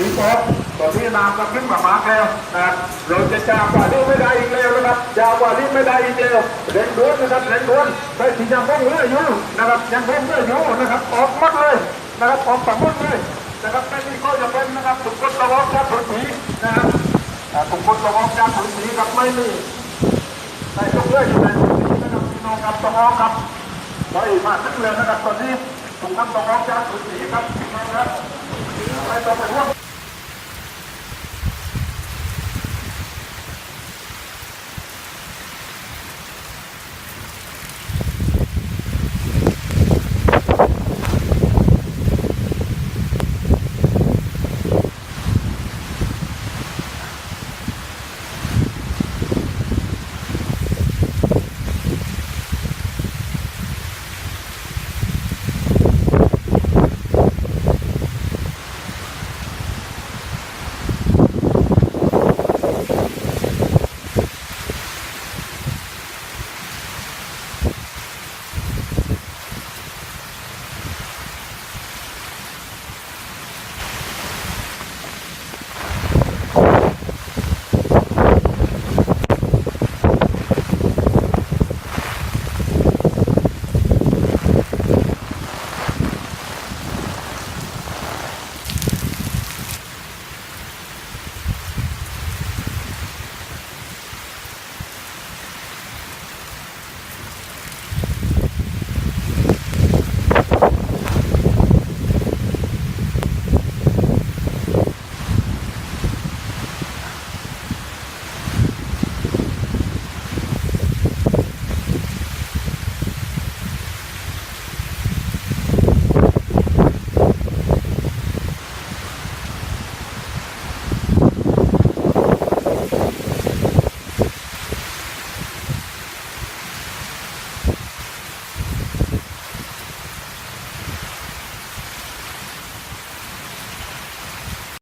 สีฟองตอนนี้น้ำก็ขึ้นมาแล้วนะเราจะจ้ากว่านี้ไม่ได้อีกแล้วนะครับจ้ากว่านี้ไม่ได้อีกแล้วเร่งด่วนนะครับเร่งด่วนไปที่ยังคงเรืออยู่นะครับยังคงเรืออยู่นะครับออกหมดเลยนะครับออกฝั่งหมดเลยนะครับไม่มีข้อจะเป็นนะครับทุกคนระวังจากพื้นที่นะครับทุกคนระวังจากพื้นที่ครับไม่มีในทุกเรืออยู่ในพื้นที่นะครับพี่น้องครับต้องออกครับไปมาถึงเลยนะครับตอนนี้ทุกคนต้องออกจากพื้นที่ครับพี่น้องครับไม่ต้องไปห่วง